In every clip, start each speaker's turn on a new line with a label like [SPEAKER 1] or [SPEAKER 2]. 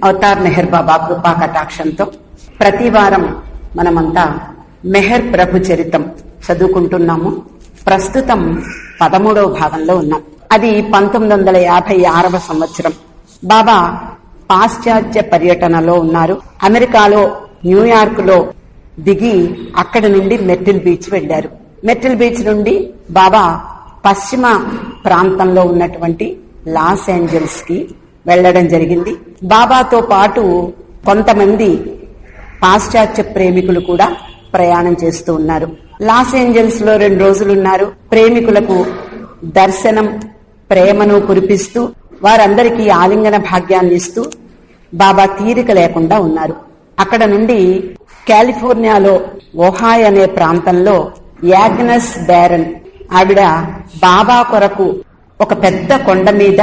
[SPEAKER 1] Avatar Meher బాబా కృపా కటాక్షంతో ప్రతి వారం మనమంతా మెహర్ ప్రభు చరితం చదువుకుంటున్నాము. ప్రస్తుతం 13వ భాగంలో ఉన్నాం. అది 1956వ సంవత్సరం. బాబా పాశ్చాత్య పర్యటనలో ఉన్నారు. అమెరికాలో న్యూయార్క్ లో దిగి అక్కడి నుండి మెర్టిల్ బీచ్ వెళ్లారు. మెర్టిల్ బీచ్ నుండి బాబా పశ్చిమ ప్రాంతంలో ఉన్నటువంటి లాస్ ఏంజల్స్ కి వెళ్లడం జరిగింది. బాబాతో పాటు కొంతమంది పాశ్చాత్య ప్రేమికులు కూడా ప్రయాణం చేస్తూ ఉన్నారు. లాస్ ఏంజల్స్ లో 2 రోజులు ఉన్నారు. ప్రేమికులకు దర్శనం, ప్రేమను కురిపిస్తూ వారందరికీ ఆలింగన భాగ్యాన్ని ఇస్తూ బాబా తీరిక లేకుండా ఉన్నారు. అక్కడ నుండి కాలిఫోర్నియాలో ఒహాయ్ అనే ప్రాంతంలో యాగ్నస్ బ్యారన్ ఆవిడ బాబా కొరకు ఒక పెద్ద కొండ మీద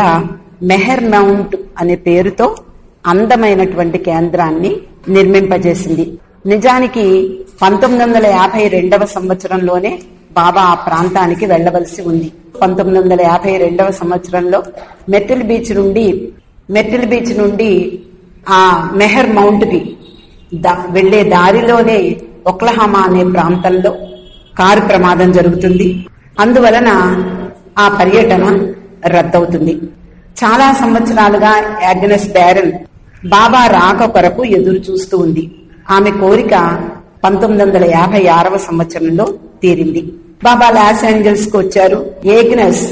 [SPEAKER 1] మెహర్ మౌంట్ అనే పేరుతో అందమైనటువంటి కేంద్రాన్ని నిర్మింపజేసింది. నిజానికి 1952వ సంవత్సరంలోనే బాబా ఆ ప్రాంతానికి వెళ్లవలసి ఉంది. 1952వ సంవత్సరంలో మెర్టిల్ బీచ్ నుండి ఆ మెహర్ మౌంట్ కి వెళ్లే దారిలోనే ఒక్లహామా అనే ప్రాంతంలో కారు ప్రమాదం జరుగుతుంది. అందువలన ఆ పర్యటన రద్దవుతుంది. చాలా సంవత్సరాలుగా యాగ్నస్ బ్యారన్ బాబా రాక కొరకు ఎదురు చూస్తూ ఉంది. ఆమె కోరిక 1956వ సంవత్సరంలో తీరింది. బాబా లాస్ ఏంజల్స్ కు వచ్చారు. యాగ్నస్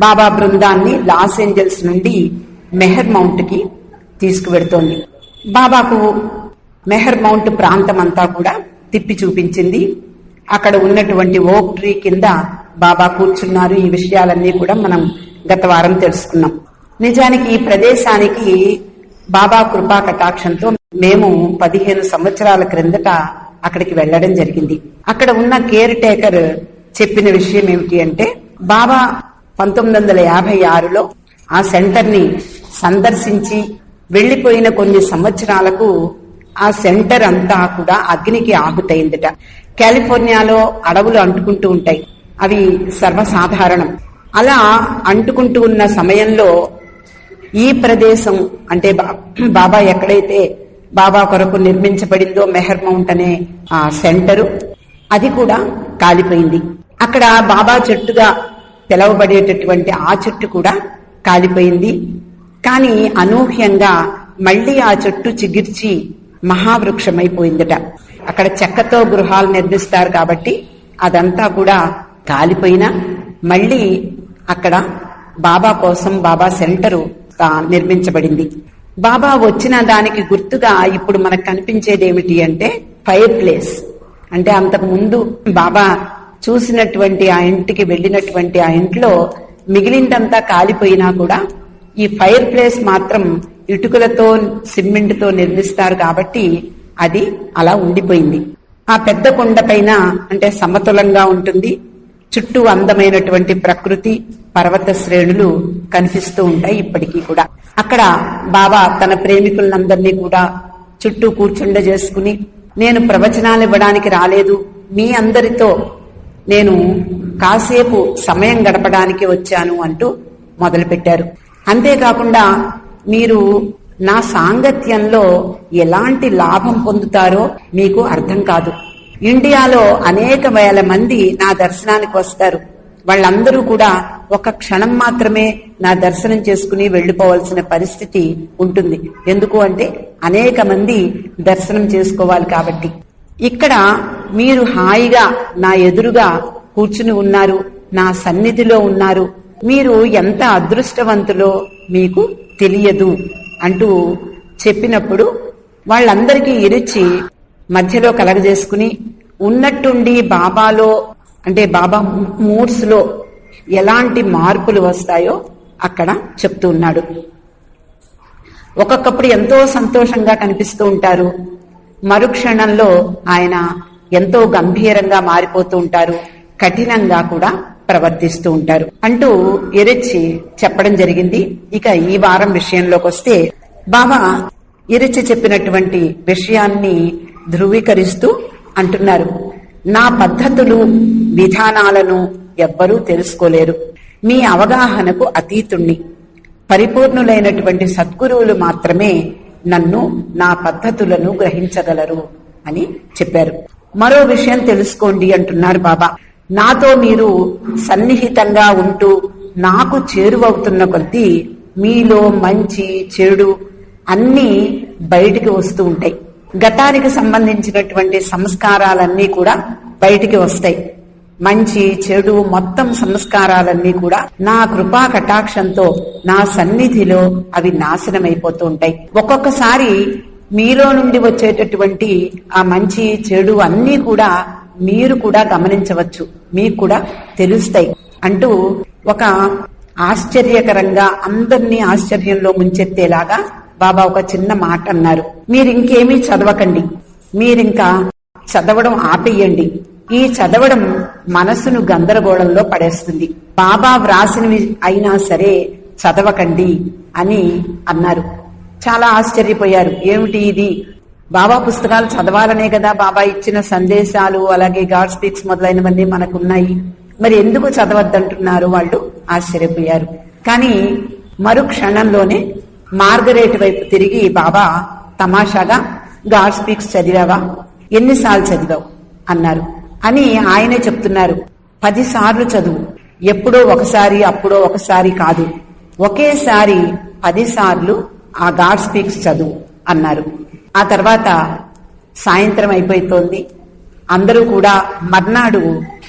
[SPEAKER 1] బాబా బృందాన్ని లాస్ ఏంజల్స్ నుండి మెహర్ మౌంట్ కి తీసుకువెడుతోంది. బాబాకు మెహర్ మౌంట్ ప్రాంతం అంతా కూడా తిప్పి చూపించింది. అక్కడ ఉన్నటువంటి ఓక్ ట్రీ కింద బాబా కూర్చున్నారు. ఈ విషయాలన్నీ కూడా మనం గత వారం తెలుసుకున్నాం. నిజానికి ఈ ప్రదేశానికి బాబా కృపా కటాక్షంతో మేము 15 సంవత్సరాల క్రిందట అక్కడికి వెళ్లడం జరిగింది. అక్కడ ఉన్న కేర్ టేకర్ చెప్పిన విషయం ఏమిటి అంటే, బాబా 1956లో ఆ సెంటర్ ని సందర్శించి వెళ్లిపోయిన కొన్ని సంవత్సరాలకు ఆ సెంటర్ అంతా కూడా అగ్నికి ఆహుతైందట. కాలిఫోర్నియాలో అడవులు అంటుకుంటూ ఉంటాయి, అవి సర్వసాధారణం. అలా అంటుకుంటూ ఉన్న సమయంలో ఈ ప్రదేశం అంటే బాబా ఎక్కడైతే బాబా కొరకు నిర్మించబడిందో మెహర్ మౌంట్ అనే ఆ సెంటరు, అది కూడా కాలిపోయింది. అక్కడ బాబా చెట్టుగా పిలవబడేటటువంటి ఆ చెట్టు కూడా కాలిపోయింది. కానీ అనూహ్యంగా మళ్లీ ఆ చెట్టు చిగిర్చి మహావృక్షమైపోయిందట. అక్కడ చెక్కతో గృహాలు నిర్మిస్తారు కాబట్టి అదంతా కూడా కాలిపోయినా మళ్లీ అక్కడ బాబా కోసం బాబా సెంటరు నిర్మించబడింది. బాబా వచ్చిన దానికి గుర్తుగా ఇప్పుడు మనకు కనిపించేది ఏమిటి అంటే ఫైర్ ప్లేస్. అంటే అంతకు ముందు బాబా చూసినటువంటి ఆ ఇంటికి వెళ్ళినటువంటి ఆ ఇంట్లో మిగిలిందంతా కాలిపోయినా కూడా ఈ ఫైర్ ప్లేస్ మాత్రం ఇటుకలతో సిమెంట్ తో నిర్మిస్తారు కాబట్టి అది అలా ఉండిపోయింది. ఆ పెద్ద కొండ పైన అంటే సమతులంగా ఉంటుంది. చుట్టూ అందమైనటువంటి ప్రకృతి, పర్వత శ్రేణులు కనిపిస్తూ ఉంటాయి ఇప్పటికీ కూడా. అక్కడ బాబా తన ప్రేమికులందరినీ కూడా చుట్టూ కూర్చుండజేసుకుని, నేను ప్రవచనాలు ఇవ్వడానికి రాలేదు, మీ అందరితో నేను కాసేపు సమయం గడపడానికి వచ్చాను అంటూ మొదలుపెట్టారు. అంతేకాకుండా మీరు నా సాంగత్యంలో ఎలాంటి లాభం పొందుతారో మీకు అర్థం కాదు. ఇండియాలో అనేక వేల మంది నా దర్శనానికి వస్తారు. వాళ్ళందరూ కూడా ఒక క్షణం మాత్రమే నా దర్శనం చేసుకుని వెళ్లిపోవాల్సిన పరిస్థితి ఉంటుంది. ఎందుకు అంటే అనేక మంది దర్శనం చేసుకోవాలి కాబట్టి. ఇక్కడ మీరు హాయిగా నా ఎదురుగా కూర్చుని ఉన్నారు, నా సన్నిధిలో ఉన్నారు, మీరు ఎంత అదృష్టవంతులో మీకు తెలియదు అంటూ చెప్పినప్పుడు వాళ్ళందరికీ ఇరిచి మధ్యలో కలగజేసుకుని ఉన్నట్టుండి బాబాలో అంటే బాబా మూడ్స్ లో ఎలాంటి మార్పులు వస్తాయో అక్కడ చెప్తూ ఉన్నాడు. ఒక్కొక్కప్పుడు ఎంతో సంతోషంగా కనిపిస్తూ ఉంటారు, మరుక్షణంలో ఆయన ఎంతో గంభీరంగా మారిపోతూ ఉంటారు, కఠినంగా కూడా ప్రవర్తిస్తూ ఉంటారు అంటూ ఎరిచి చెప్పడం జరిగింది. ఇక ఈ వారం విషయంలోకి వస్తే బాబా ఎరిచి చెప్పినటువంటి విషయాన్ని ధృవీకరిస్తూ అంటున్నారు, నా పద్ధతులు విధానాలను ఎవ్వరూ తెలుసుకోలేరు, మీ అవగాహనకు అతీతుణ్ణి, పరిపూర్ణులైనటువంటి సద్గురువులు మాత్రమే నన్ను, నా పద్ధతులను గ్రహించగలరు అని చెప్పారు. మరో విషయం తెలుసుకోండి అంటున్నారు బాబా. నాతో మీరు సన్నిహితంగా ఉంటూ నాకు చేరువవుతున్న కొద్దీ మీలో మంచి చెడు అన్నీ బయటికి వస్తూ ఉంటాయి. గతానికి సంబంధించినటువంటి సంస్కారాలన్నీ కూడా బయటికి వస్తాయి. మంచి చెడు మొత్తం సంస్కారాలన్నీ కూడా నా కృపా కటాక్షంతో నా సన్నిధిలో అవి నాశనమైపోతూ ఉంటాయి. ఒక్కొక్కసారి మీలో నుండి వచ్చేటటువంటి ఆ మంచి చెడు అన్నీ కూడా మీరు కూడా గమనించవచ్చు, మీకు కూడా తెలుస్తాయి అంటూ ఒక ఆశ్చర్యకరంగా అందరినీ ఆశ్చర్యంలో ముంచెత్తేలాగా బాబా ఒక చిన్న మాట అన్నారు. మీరింకేమీ చదవకండి, మీరింకా చదవడం ఆపేయండి. ఈ చదవడం మనసును గందరగోళంలో పడేస్తుంది. బాబా వ్రాసినవి అయినా సరే చదవకండి అని అన్నారు. చాలా ఆశ్చర్యపోయారు. ఏమిటి ఇది? బాబా పుస్తకాలు చదవాలనే కదా బాబా ఇచ్చిన సందేశాలు, అలాగే గాడ్ స్పీక్స్ మొదలైనవన్నీ మనకున్నాయి, మరి ఎందుకు చదవద్దంటున్నారు? వాళ్ళు ఆశ్చర్యపోయారు. కానీ మరు క్షణంలోనే మార్గరేట్ వైపు తిరిగి బాబా తమాషాగా, గాడ్ స్పీక్స్ చదివావా? ఎన్నిసార్లు చదివావు అన్నారు. అని ఆయనే చెప్తున్నారు, 10 సార్లు చదువు, ఎప్పుడో ఒకసారి అప్పుడో ఒకసారి కాదు, ఒకేసారి 10 సార్లు ఆ గాడ్ స్పీక్స్ చదువు అన్నారు. ఆ తర్వాత సాయంత్రం అయిపోతోంది. అందరూ కూడా మర్నాడు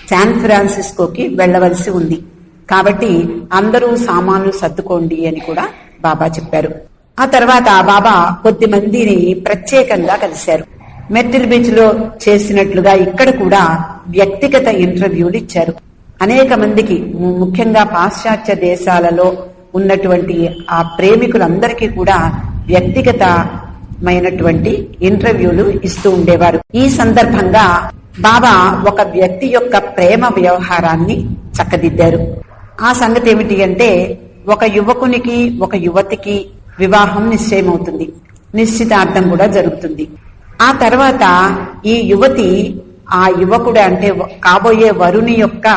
[SPEAKER 1] శాన్ ఫ్రాన్సిస్కోకి వెళ్లవలసి ఉంది. కాబట్టి అందరూ సామాన్లు సర్దుకోండి అని కూడా బాబా చెప్పారు. ఆ తర్వాత బాబా కొద్ది మందిని ప్రత్యేకంగా కలిశారు. మెర్టిల్ బీచ్ లో చేసినట్లుగా ఇక్కడ కూడా వ్యక్తిగత ఇంటర్వ్యూలు ఇచ్చారు. అనేక మందికి, ముఖ్యంగా పాశ్చాత్య దేశాలలో ఉన్నటువంటి ఆ ప్రేమికులందరికీ కూడా వ్యక్తిగతమైనటువంటి ఇంటర్వ్యూలు ఇస్తూ ఉండేవారు. ఈ సందర్భంగా బాబా ఒక వ్యక్తి యొక్క ప్రేమ వ్యవహారాన్ని చక్కదిద్దారు. ఆ సంగతి ఏమిటి అంటే, ఒక యువకునికి ఒక యువతికి వివాహం నిశ్చయమవుతుంది, నిశ్చితార్థం కూడా జరుగుతుంది. ఆ తర్వాత ఈ యువతి ఆ యువకుడు అంటే కాబోయే వరుని యొక్క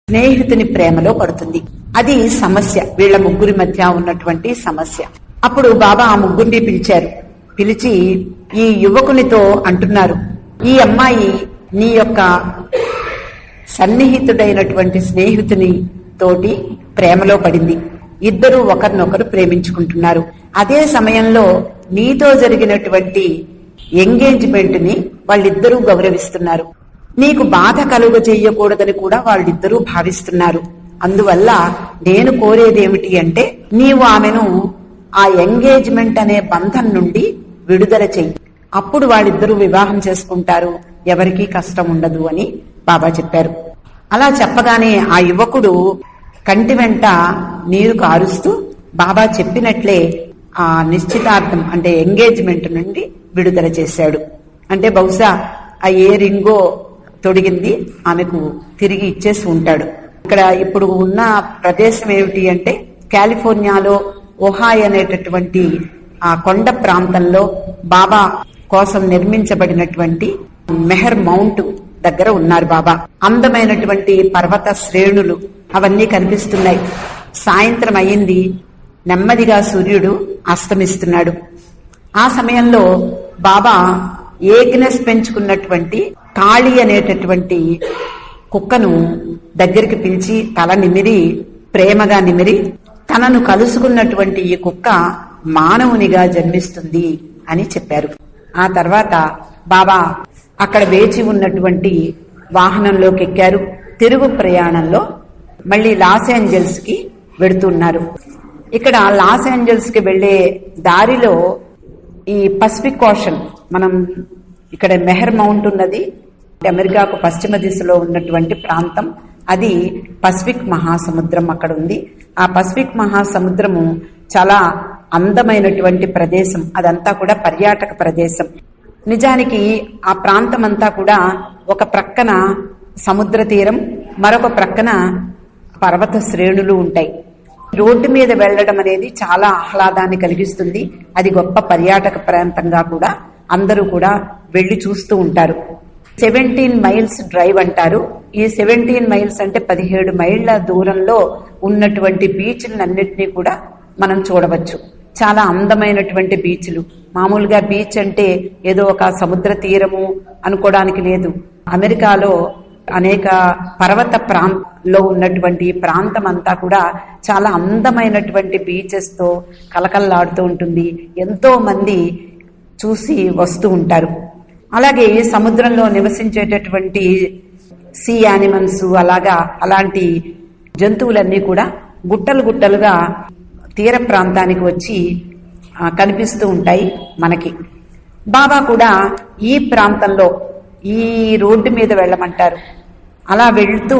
[SPEAKER 1] స్నేహితుని ప్రేమలో పడుతుంది. అది సమస్య, వీళ్ళ ముగ్గురి మధ్య ఉన్నటువంటి సమస్య. అప్పుడు బాబా ఆ ముగ్గురిని పిలిచారు. పిలిచి ఈ యువకునితో అంటున్నారు, ఈ అమ్మాయి నీ యొక్క సన్నిహితుడైనటువంటి స్నేహితుని తోటి ప్రేమలో పడింది. ఇద్దరూ ఒకరినొకరు ప్రేమించుకుంటున్నారు. అదే సమయంలో నీతో జరిగినటువంటి ఎంగేజ్మెంట్ ని వాళ్ళిద్దరూ గౌరవిస్తున్నారు. నీకు బాధ కలుగ చెయ్యకూడదని కూడా వాళ్ళిద్దరూ భావిస్తున్నారు. అందువల్ల నేను కోరేదేమిటి అంటే, నీవు ఆమెను ఆ ఎంగేజ్మెంట్ అనే బంధం నుండి విడుదల చెయ్యి. అప్పుడు వాళ్ళిద్దరూ వివాహం చేసుకుంటారు, ఎవరికీ కష్టం ఉండదు అని బాబా చెప్పారు. అలా చెప్పగానే ఆ యువకుడు కంటి వెంట నీరు కారుస్తూ బాబా చెప్పినట్లే ఆ నిశ్చితార్థం అంటే ఎంగేజ్మెంట్ నుండి విడుదల చేశాడు. అంటే బహుశా ఆ ఏ రింగో తొడిగింది ఆమెకు తిరిగి ఇచ్చేసి ఉంటాడు. ఇక్కడ ఇప్పుడు ఉన్న ప్రదేశం ఏమిటి అంటే, కాలిఫోర్నియాలో ఒహాయ్ అనేటటువంటి ఆ కొండ ప్రాంతంలో బాబా కోసం నిర్మించబడినటువంటి మెహర్ మౌంట్ దగ్గర ఉన్నారు బాబా. అందమైనటువంటి పర్వత శ్రేణులు అవన్నీ కనిపిస్తున్నాయి. సాయంత్రం అయింది, నెమ్మదిగా సూర్యుడు అస్తమిస్తున్నాడు. ఆ సమయంలో బాబా ఏగ్నెస్ పెంచుకున్నటువంటి కాళీ అనేటటువంటి కుక్కను దగ్గరికి పిలిచి తల నిమిరి, ప్రేమగా నిమిరి, తనను కలుసుకున్నటువంటి ఈ కుక్క మానవునిగా జన్మిస్తుంది అని చెప్పారు. ఆ తర్వాత బాబా అక్కడ వేచి ఉన్నటువంటి వాహనంలోకి ఎక్కారు. తిరుగు ప్రయాణంలో మళ్ళీ లాస్ ఏంజల్స్ కి వెడుతున్నారు. ఇక్కడ లాస్ ఏంజల్స్ కి వెళ్లే దారిలో ఈ పసిఫిక్ ఓషన్, మనం ఇక్కడ మెహర్ మౌంట్ ఉన్నది అమెరికాకు పశ్చిమ దిశలో ఉన్నటువంటి ప్రాంతం, అది పసిఫిక్ మహాసముద్రం అక్కడ ఉంది. ఆ పసిఫిక్ మహాసముద్రము చాలా అందమైనటువంటి ప్రదేశం, అదంతా కూడా పర్యాటక ప్రదేశం. నిజానికి ఆ ప్రాంతం అంతా కూడా ఒక ప్రక్కన సముద్ర తీరం, మరొక ప్రక్కన పర్వత శ్రేణులు ఉంటాయి. రోడ్డు మీద వెళ్లడం అనేది చాలా ఆహ్లాదాన్ని కలిగిస్తుంది. అది గొప్ప పర్యాటక ప్రాంతంగా కూడా అందరూ కూడా వెళ్లి చూస్తూ ఉంటారు. 17 మైల్స్ డ్రైవ్ అంటారు. ఈ 17 మైల్స్ అంటే 17 మైళ్ల దూరంలో ఉన్నటువంటి బీచ్లన్నింటినీ కూడా మనం చూడవచ్చు. చాలా అందమైనటువంటి బీచ్లు. మామూలుగా బీచ్ అంటే ఏదో ఒక సముద్ర తీరము అనుకోవడానికి లేదు. అమెరికాలో అనేక పర్వత ప్రాంతంలో ఉన్నటువంటి ప్రాంతం అంతా కూడా చాలా అందమైనటువంటి బీచెస్ తో కలకల్లాడుతూ ఉంటుంది. ఎంతో మంది చూసి వస్తూ ఉంటారు. అలాగే సముద్రంలో నివసించేటటువంటి సీ యానిమల్స్ అలాంటి జంతువులన్నీ కూడా గుట్టలు గుట్టలుగా తీర ప్రాంతానికి వచ్చి కనిపిస్తూ ఉంటాయి మనకి. బాబా కూడా ఈ ప్రాంతంలో ఈ రోడ్డు మీద వెళ్ళమంటారు. అలా వెళ్తూ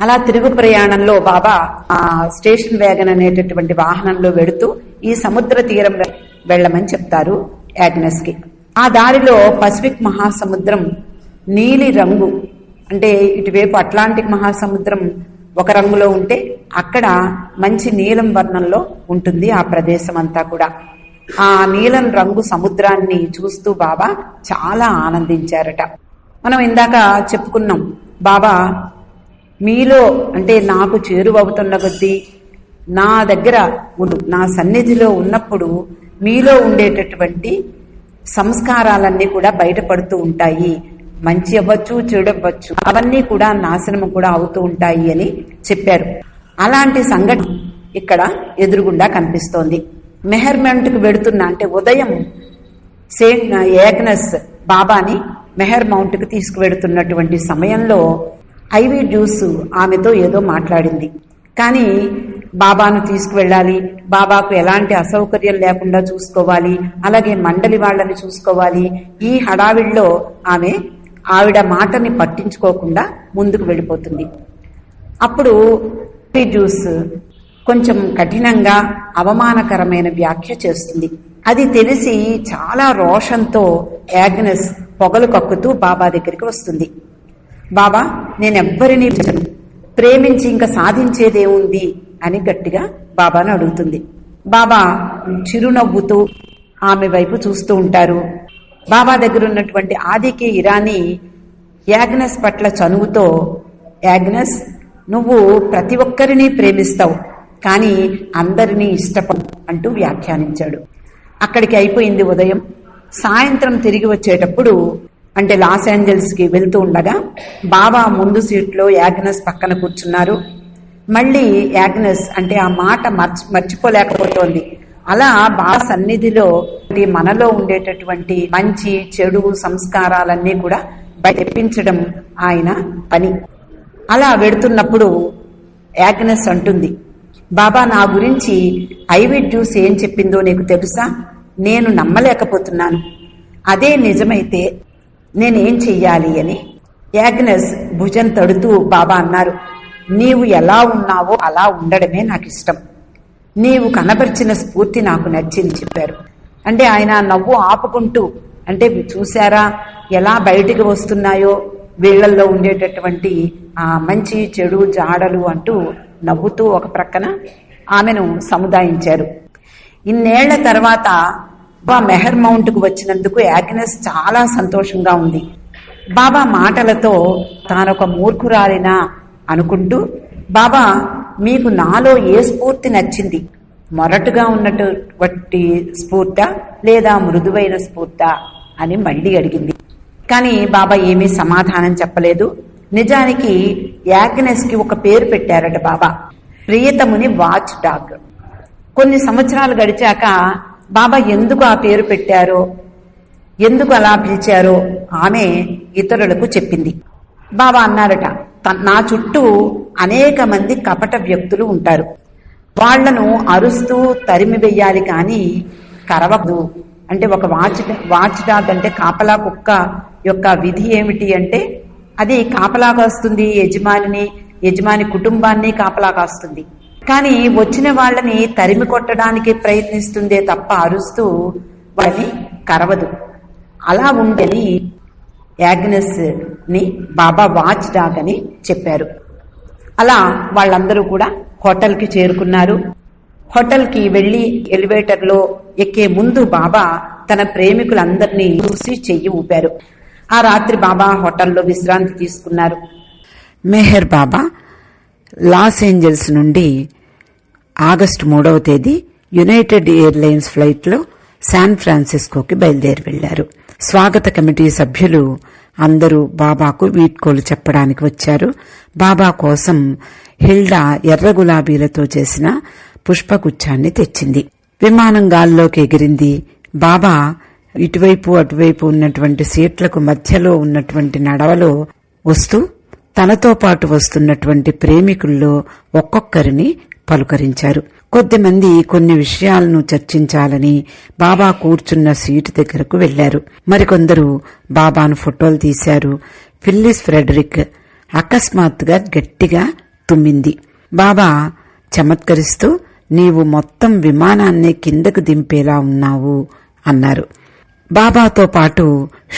[SPEAKER 1] అలా తిరుగు ప్రయాణంలో బాబా ఆ స్టేషన్ వ్యాగన్ అనేటటువంటి వాహనంలో వెడుతూ ఈ సముద్ర తీరం వెళ్ళమని చెప్తారు యాగ్నెస్ కి. ఆ దారిలో పసిఫిక్ మహాసముద్రం నీలి రంగు, అంటే ఇటువైపు అట్లాంటిక్ మహాసముద్రం ఒక రంగులో ఉంటే అక్కడ మంచి నీలం వర్ణంలో ఉంటుంది ఆ ప్రదేశం అంతా కూడా. ఆ నీలం రంగు సముద్రాన్ని చూస్తూ బాబా చాలా ఆనందించారట. మనం ఇందాక చెప్పుకున్నాం, బాబా మీలో అంటే నాకు చేరువవుతున్న కొద్దీ నా దగ్గర నా సన్నిధిలో ఉన్నప్పుడు మీలో ఉండేటటువంటి సంస్కారాలన్నీ కూడా బయటపడుతూ ఉంటాయి. మంచి అవ్వచ్చు, చెడు అవ్వచ్చు, అవన్నీ కూడా నాశనం కూడా అవుతూ ఉంటాయి అని చెప్పారు. అలాంటి సంఘటన ఇక్కడ ఎదురుగుండా కనిపిస్తోంది. మెహర్మెంట్ కు వెడుతున్నా అంటే ఉదయం యాగ్నెస్ బాబాని మెహర్ మౌంట్ కు తీసుకువెడుతున్నటువంటి సమయంలో ఐవీ జ్యూస్ ఆమెతో ఏదో మాట్లాడింది. కానీ బాబాను తీసుకువెళ్ళాలి, బాబాకు ఎలాంటి అసౌకర్యం లేకుండా చూసుకోవాలి, అలాగే మండలి వాళ్ళని చూసుకోవాలి. ఈ హడావిడిలో ఆవిడ మాటని పట్టించుకోకుండా ముందుకు వెళ్ళిపోతుంది. అప్పుడు జ్యూస్ కొంచెం కఠినంగా అవమానకరమైన వ్యాఖ్య చేస్తుంది. అది తెలిసి చాలా రోషంతో యాగ్నెస్ పొగలు కక్కుతూ బాబా దగ్గరికి వస్తుంది. బాబా, నేనెవ్వరినీ ప్రేమించి ఇంకా సాధించేదేముంది అని గట్టిగా బాబాను అడుగుతుంది. బాబా చిరునవ్వుతూ ఆమె వైపు చూస్తూ ఉంటారు. బాబా దగ్గర ఉన్నటువంటి ఆదికే ఇరానీ యాగ్నెస్ పట్ల చనువుతో, యాగ్నెస్, నువ్వు ప్రతి ఒక్కరిని ప్రేమిస్తావు, కానీ అందరినీ ఇష్టపడు అంటూ వ్యాఖ్యానించాడు. అక్కడికి అయిపోయింది ఉదయం. సాయంత్రం తిరిగి వచ్చేటప్పుడు అంటే లాస్ ఏంజల్స్ కి వెళ్తూ ఉండగా బాబా ముందు సీట్లో యాగ్నెస్ పక్కన కూర్చున్నారు. మళ్ళీ యాగ్నెస్ అంటే ఆ మాట మర్చిపోలేకపోతోంది. అలా బాబా సన్నిధిలో మనలో ఉండేటటువంటి మంచి చెడు సంస్కారాలన్నీ కూడా తెప్పించడం ఆయన పని. అలా వెడుతున్నప్పుడు యాగ్నెస్ అంటుంది, బాబా, నా గురించి ఐవీ జ్యూస్ ఏం చెప్పిందో నీకు తెలుసా? నేను నమ్మలేకపోతున్నాను. అదే నిజమైతే నేనేం చెయ్యాలి అని యాగ్నెస్ భుజం తడుతూ బాబా అన్నారు, నీవు ఎలా ఉన్నావో అలా ఉండడమే నాకు ఇష్టం. నీవు కనబరిచిన స్ఫూర్తి నాకు నచ్చింది చెప్పారు. అంటే ఆయన నవ్వు ఆపుకుంటూ, అంటే చూశారా ఎలా బయటికి వస్తున్నాయో వీళ్లల్లో ఉండేటటువంటి ఆ మంచి చెడు జాడలు అంటూ నవ్వుతూ ఒక ప్రక్కన ఆమెను సముదాయించారు. ఇన్నేళ్ల తర్వాత బాబా మెహర్ మౌంట్ కు వచ్చినందుకు యాగ్నెస్ చాలా సంతోషంగా ఉంది. బాబా మాటలతో తానొక మూర్ఖురాలినా అనుకుంటూ, బాబా, మీకు నాలో ఏ స్ఫూర్తి నచ్చింది? మొరటుగా ఉన్నటువంటి స్ఫూర్తా లేదా మృదువైన స్ఫూర్తా అని మళ్లీ అడిగింది. కానీ బాబా ఏమీ సమాధానం చెప్పలేదు. నిజానికి యాగ్నెస్ కి ఒక పేరు పెట్టారట బాబా, ప్రియతముని వాచ్ డాగ్. కొన్ని సంవత్సరాలు గడిచాక బాబా ఎందుకు ఆ పేరు పెట్టారో, ఎందుకు అలా పిలిచారో ఆమె ఇతరులకు చెప్పింది. బాబా అన్నారట, నా చుట్టూ అనేక మంది కపట వ్యక్తులు ఉంటారు, వాళ్లను అరుస్తూ తరిమి వెయ్యాలి కానీ కరవదు. అంటే ఒక వాచ్ డాగ్ అంటే కాపలా కుక్క యొక్క విధి ఏమిటి అంటే అది కాపలా కాస్తుంది, యజమాని కుటుంబాన్ని కాపలా కాస్తుంది. కానీ వచ్చిన వాళ్ళని తరిమి కొట్టడానికి ప్రయత్నిస్తుందే తప్ప అరుస్తూ వాళ్ళని కరవదు. అలా ఉండని యాగ్నెస్ ని బాబా వాచ్ డాగ్ అని చెప్పారు. అలా వాళ్ళందరూ కూడా హోటల్ కి చేరుకున్నారు. హోటల్ కి వెళ్లి ఎలివేటర్ లో ఎక్కే ముందు బాబా తన ప్రేమికులందరినీ చూసి చెయ్యి ఊపారు. ఆ రాత్రి బాబా హోటల్లో విశ్రాంతి తీసుకున్నారు. మెహర్ బాబా లాస్ ఏంజల్స్ నుండి ఆగస్టు 3వ తేదీ
[SPEAKER 2] యునైటెడ్ ఎయిర్లైన్స్ ఫ్లైట్లో శాన్ ఫ్రాన్సిస్కోకి బయలుదేరి వెళ్లారు. స్వాగత కమిటీ సభ్యులు అందరూ బాబాకు వీడ్కోలు చెప్పడానికి వచ్చారు. బాబా కోసం హిల్డా ఎర్ర గులాబీలతో చేసిన పుష్పగుచ్చాన్ని తెచ్చింది. విమానం గాల్లోకి ఎగిరింది. బాబా ఇటువైపు అటువైపు ఉన్నటువంటి సీట్లకు మధ్యలో ఉన్నటువంటి నడవలో వస్తూ తనతో పాటు వస్తున్నటువంటి ప్రేమికుల్లో ఒక్కొక్కరిని పలుకరించారు. కొద్దిమంది కొన్ని విషయాలను చర్చించాలని బాబా కూర్చున్న సీటు దగ్గరకు వెళ్లారు. మరికొందరు బాబాను ఫోటోలు తీశారు. ఫిల్లిస్ ఫ్రెడరిక్ అకస్మాత్తుగా గట్టిగా తుమ్మింది. బాబా చమత్కరిస్తూ, నీవు మొత్తం విమానాన్ని కిందకు దింపేలా ఉన్నావు అన్నారు. బాబాతో పాటు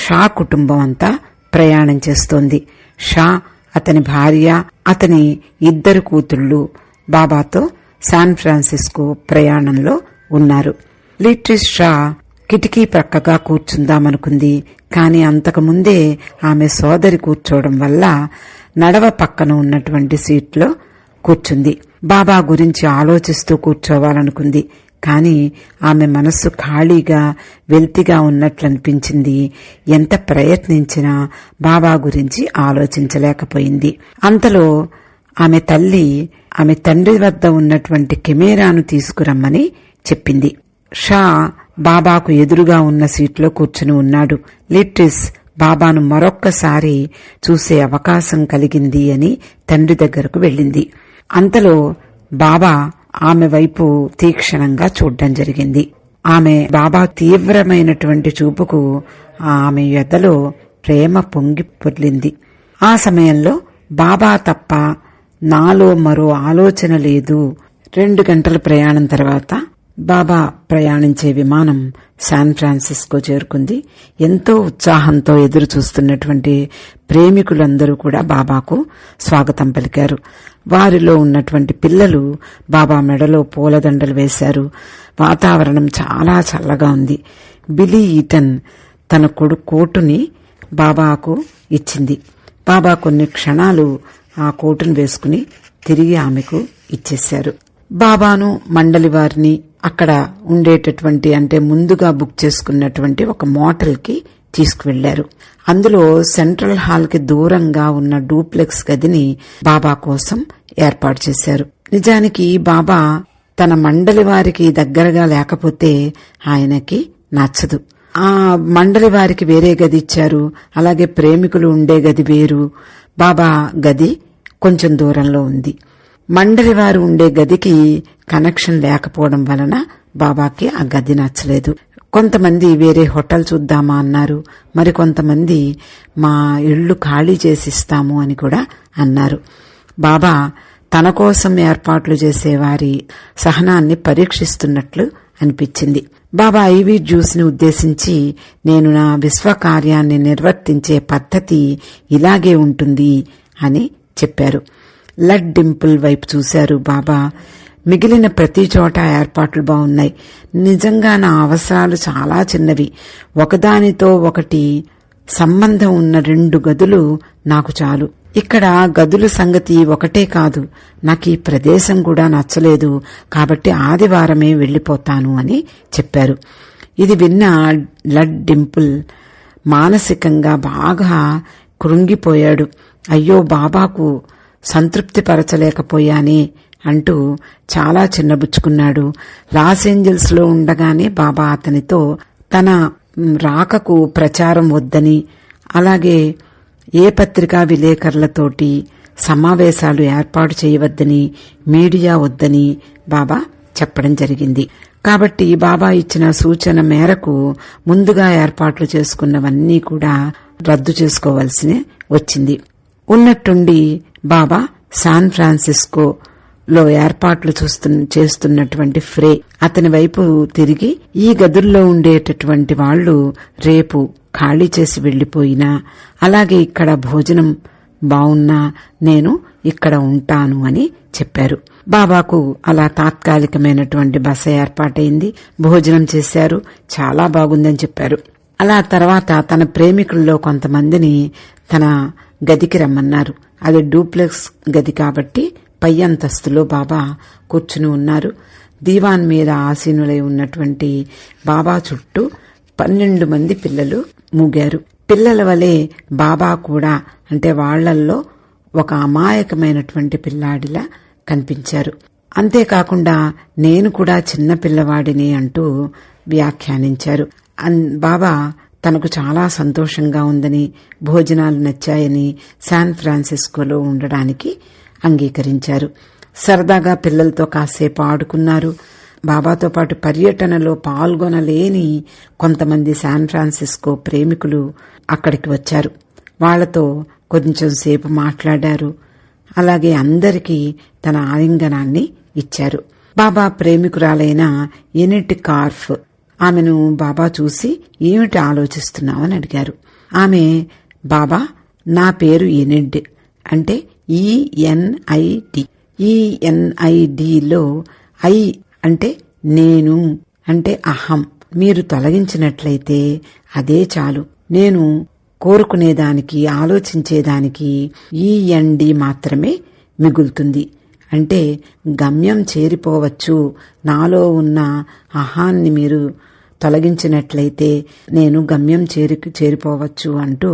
[SPEAKER 2] షా కుటుంబం అంతా ప్రయాణం చేస్తోంది. షా, అతని భార్య, అతని 2 కూతుళ్లు బాబాతో శాన్ ఫ్రాన్సిస్కో ప్రయాణంలో ఉన్నారు. లీట్రిస్ షా కిటికీ ప్రక్కగా కూర్చుందామనుకుంది. కాని అంతకుముందే ఆమె సోదరి కూర్చోవడం వల్ల నడవ పక్కన ఉన్నటువంటి సీట్లో కూర్చుంది. బాబా గురించి ఆలోచిస్తూ కూర్చోవాలనుకుంది. కాని ఆమె మనస్సు ఖాళీగా వెల్తిగా ఉన్నట్లనిపించింది. ఎంత ప్రయత్నించినా బాబా గురించి ఆలోచించలేకపోయింది. అంతలో ఆమె తల్లి ఆమె తండ్రి వద్ద ఉన్నటువంటి కెమెరాను తీసుకురమ్మని చెప్పింది. షా బాబాకు ఎదురుగా ఉన్న సీట్లో కూర్చుని ఉన్నాడు. లిట్రిస్ బాబాను మరొక్కసారి చూసే అవకాశం కలిగింది అని తండ్రి దగ్గరకు వెళ్ళింది. అంతలో బాబా ఆమె వైపు తీక్షణంగా చూడ్డం జరిగింది. ఆమె బాబా తీవ్రమైనటువంటి చూపుకు ఆమె ఎదలో ప్రేమ పొంగి పొర్లింది. ఆ సమయంలో బాబా తప్ప నాలో మరో ఆలోచన లేదు. 2 గంటల ప్రయాణం తర్వాత బాబా ప్రయాణించే విమానం శాన్ ఫ్రాన్సిస్కో చేరుకుంది. ఎంతో ఉత్సాహంతో ఎదురు చూస్తున్నటువంటి ప్రేమికులందరూ కూడా బాబాకు స్వాగతం పలికారు. వారిలో ఉన్నటువంటి పిల్లలు బాబా మెడలో పూలదండలు వేశారు. వాతావరణం చాలా చల్లగా ఉంది. బిలీ ఈటన్ తన కోటుని బాబాకు ఇచ్చింది. బాబా కొన్ని క్షణాలు ఆ కోటును వేసుకుని తిరిగి ఆమెకు ఇచ్చేశారు. బాబాను మండలి వారిని అక్కడ ఉండేటటువంటి అంటే ముందుగా బుక్ చేసుకున్నటువంటి ఒక మోటల్కి తీసుకువెళ్లారు. అందులో సెంట్రల్ హాల్ కి దూరంగా ఉన్న డూప్లెక్స్ గదిని బాబా కోసం ఏర్పాటు చేశారు. నిజానికి బాబా తన మండలి వారికి దగ్గరగా లేకపోతే ఆయనకి నచ్చదు. ఆ మండలి వారికి వేరే గది ఇచ్చారు. అలాగే ప్రేమికులు ఉండే గది వేరు. బాబా గది కొంచెం దూరంలో ఉంది. మండలి వారు ఉండే గదికి కనెక్షన్ లేకపోవడం వలన బాబాకి ఆ గది నచ్చలేదు. కొంతమంది వేరే హోటల్ చూద్దామా అన్నారు. మరికొంతమంది మా ఇళ్లు ఖాళీ చేసిస్తాము అని కూడా అన్నారు. బాబా తన కోసం ఏర్పాట్లు చేసేవారి సహనాన్ని పరీక్షిస్తున్నట్లు అనిపించింది. బాబా ఐవీ జ్యూస్ ని ఉద్దేశించి, నేను నా విశ్వకార్యాన్ని నిర్వర్తించే పద్ధతి ఇలాగే ఉంటుంది అని చెప్పారు. లడ్ డింపుల్ వైపు చూశారు బాబా. మిగిలిన ప్రతి చోట ఏర్పాట్లు బాగున్నాయి. నిజంగా నా అవసరాలు చాలా చిన్నవి. ఒకదానితో ఒకటి సంబంధం ఉన్న 2 గదులు నాకు చాలు. ఇక్కడ గదుల సంగతి ఒకటే కాదు, నాకు ఈ ప్రదేశం కూడా నచ్చలేదు. కాబట్టి ఆదివారమే వెళ్లిపోతాను అని చెప్పారు. ఇది విన్న లడ్ డింపుల్ మానసికంగా బాగా కృంగిపోయాడు. అయ్యో, బాబాకు సంతృప్తి పరచలేకపోయానే అంటూ చాలా చిన్నబుచ్చుకున్నాడు. లాస్ ఏంజల్స్ లో ఉండగానే బాబా అతనితో తన రాకకు ప్రచారం వద్దని, అలాగే ఏ పత్రికా విలేకరులతోటి సమావేశాలు ఏర్పాటు చేయవద్దని, మీడియా వద్దని బాబా చెప్పడం జరిగింది. కాబట్టి బాబా ఇచ్చిన సూచన మేరకు ముందుగా ఏర్పాట్లు చేసుకున్నవన్నీ కూడా రద్దు చేసుకోవాల్సి వచ్చింది. ఉన్నట్టుండి బాబా శాన్ ఫ్రాన్సిస్కో లో ఏర్పాట్లు చేస్తున్నటువంటి ఫ్రే అతని వైపు తిరిగి, ఈ గదుల్లో ఉండేటటువంటి వాళ్లు రేపు ఖాళీ చేసి వెళ్లిపోయినా, అలాగే ఇక్కడ భోజనం బావున్నా నేను ఇక్కడ ఉంటాను అని చెప్పారు. బాబాకు అలా తాత్కాలికమైనటువంటి బస ఏర్పాటైంది. భోజనం చేశారు. చాలా బాగుందని చెప్పారు. అలా తర్వాత తన ప్రేమికుల్లో కొంతమందిని తన గదికి రమ్మన్నారు. అది డూప్లెక్స్ గది కాబట్టి పై అంతస్తులో బాబా కూర్చుని ఉన్నారు. దీవాన్ మీద ఆసీనులై ఉన్నటువంటి బాబా చుట్టూ 12 మంది పిల్లలు మూగారు. పిల్లల వలె బాబా కూడా, అంటే వాళ్లల్లో ఒక అమాయకమైనటువంటి పిల్లాడిలా కనిపించారు. అంతేకాకుండా నేను కూడా చిన్న పిల్లవాడిని అంటూ వ్యాఖ్యానించారు. బాబా తనకు చాలా సంతోషంగా ఉందని, భోజనాలు నచ్చాయని శాన్ ఫ్రాన్సిస్కోలో ఉండడానికి అంగీకరించారు. సరదాగా పిల్లలతో కాసేపు ఆడుకున్నారు. బాబాతో పాటు పర్యటనలో పాల్గొనలేని కొంతమంది శాన్ ఫ్రాన్సిస్కో ప్రేమికులు అక్కడికి వచ్చారు. వాళ్లతో కొంచెం సేపు మాట్లాడారు. అలాగే అందరికీ తన ఆలింగనాన్ని ఇచ్చారు. బాబా ప్రేమికురాలైన ఎనిట్ కార్ఫ్ ఆమెను బాబా చూసి ఏమిటి ఆలోచిస్తున్నావని అడిగారు. ఆమె, బాబా నా పేరు ఎనిడ్, అంటే ENID. ENIDలో ఐ అంటే నేను, అంటే అహం. మీరు తొలగించినట్లయితే అదే చాలు. నేను కోరుకునేదానికి, ఆలోచించేదానికి END మాత్రమే మిగులుతుంది. అంటే గమ్యం చేరిపోవచ్చు. నాలో ఉన్న అహాన్ని మీరు తొలగించినట్లయితే నేను గమ్యం చేరిపోవచ్చు అంటూ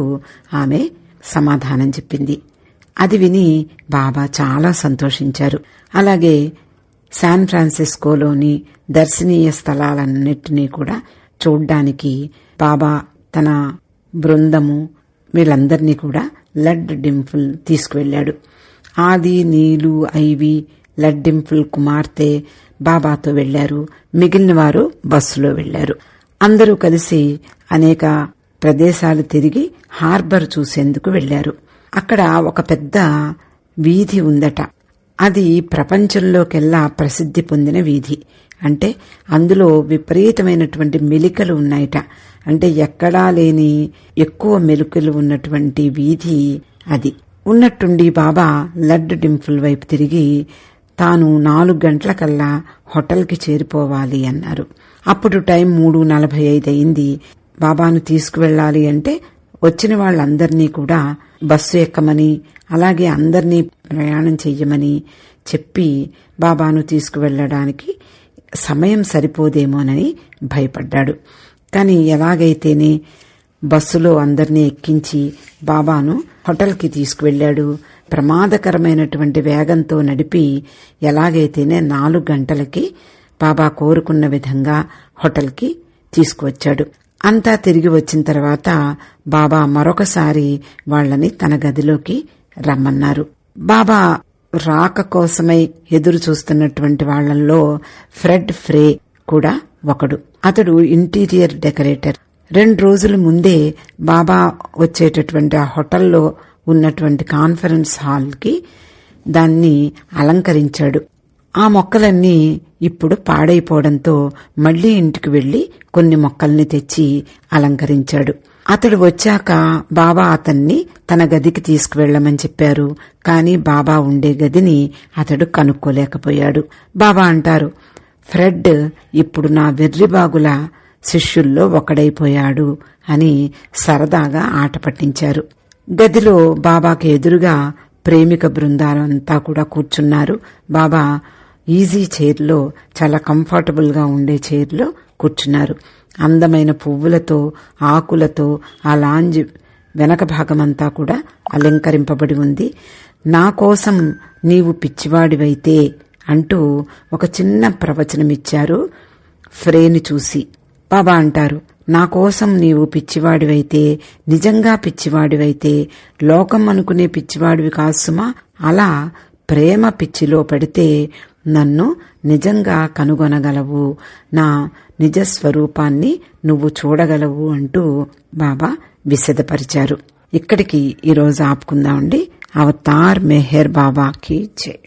[SPEAKER 2] ఆమె సమాధానం చెప్పింది. అది విని బాబా చాలా సంతోషించారు. అలాగే శాన్ ఫ్రాన్సిస్కోలోని దర్శనీయ స్థలాలన్నిటినీ కూడా చూడ్డానికి బాబా తన బృందము వీళ్ళందరినీ కూడా లడ్ డింపుల్ తీసుకువెళ్లాడు. ఆది, నీలు, ఐవి, లడ్ డింపుల్ కుమార్తె బాబాతో వెళ్లారు. మిగిలిన వారు బస్సులో వెళ్లారు. అందరూ కలిసి అనేక ప్రదేశాలు తిరిగి హార్బర్ చూసేందుకు వెళ్లారు. అక్కడ ఒక పెద్ద వీధి ఉందట. అది ప్రపంచంలోకెల్లా ప్రసిద్ధి పొందిన వీధి. అంటే అందులో విపరీతమైనటువంటి మెలికలు ఉన్నాయట. అంటే ఎక్కడా లేని ఎక్కువ మెలికలు ఉన్నటువంటి వీధి అది. ఉన్నట్టుండి బాబా లడ్ డింపుల్ వైపు తిరిగి తాను 4 గంటలకల్లా హోటల్కి చేరిపోవాలి అన్నారు. అప్పుడు టైం 3:45 అయింది. బాబాను తీసుకువెళ్లాలి అంటే వచ్చిన వాళ్ళందరినీ కూడా బస్సు ఎక్కమని, అలాగే అందరినీ ప్రయాణం చెయ్యమని చెప్పి బాబాను తీసుకువెళ్లడానికి సమయం సరిపోదేమోనని భయపడ్డాడు. కానీ ఎలాగైతేనే బస్సులో అందరినీ ఎక్కించి బాబాను హోటల్కి తీసుకువెళ్లాడు. ప్రమాదకరమైనటువంటి వేగంతో నడిపి ఎలాగైతేనే 4 గంటలకి బాబా కోరుకున్న విధంగా హోటల్కి తీసుకువచ్చాడు. అంతా తిరిగి వచ్చిన తర్వాత బాబా మరొకసారి వాళ్లని తన గదిలోకి రమ్మన్నారు. బాబా రాక కోసమై ఎదురు చూస్తున్నటువంటి వాళ్లలో ఫ్రెడ్ ఫ్రే కూడా ఒకడు. అతడు ఇంటీరియర్ డెకరేటర్. 2 రోజుల ముందే బాబా వచ్చేటటువంటి ఆ హోటల్లో ఉన్నటువంటి కాన్ఫరెన్స్ హాల్కి దాన్ని అలంకరించాడు. ఆ మొక్కలన్నీ ఇప్పుడు పాడైపోవడంతో మళ్లీ ఇంటికి వెళ్లి కొన్ని మొక్కల్ని తెచ్చి అలంకరించాడు. అతడు వచ్చాక బాబా అతన్ని తన గదికి తీసుకువెళ్లమని చెప్పారు. కాని బాబా ఉండే గదిని అతడు కనుక్కోలేకపోయాడు. బాబా అంటారు, ఫ్రెడ్ ఇప్పుడు నా వెర్రిబాగుల శిష్యుల్లో ఒకడైపోయాడు అని సరదాగా ఆట పట్టించారు. గదిలో బాబాకి ఎదురుగా ప్రేమిక బృందాలంతా కూడా కూర్చున్నారు. బాబా ఈజీ చైర్లో, చాలా కంఫర్టబుల్ గా ఉండే చైర్లో కూర్చున్నారు. అందమైన పువ్వులతో, ఆకులతో ఆ లాంజ్ వెనక భాగమంతా కూడా అలంకరింపబడి ఉంది. నా కోసం నీవు పిచ్చివాడివైతే అంటూ ఒక చిన్న ప్రవచనమిచ్చారు ఫ్రేని చూసి. బాబా అంటారు, నా కోసం నీవు పిచ్చివాడివైతే, నిజంగా పిచ్చివాడివైతే, లోకం అనుకునే పిచ్చివాడివి కాసుమా, అలా ప్రేమ పిచ్చిలో పడితే నన్ను నిజంగా కనుగొనగలవు, నా నిజస్వరూపాన్ని నువ్వు చూడగలవు అంటూ బాబా విశదపరిచారు. ఇక్కడికి ఈరోజు ఆపుకుందామండి. అవతార్ మెహర్ బాబాకి జై.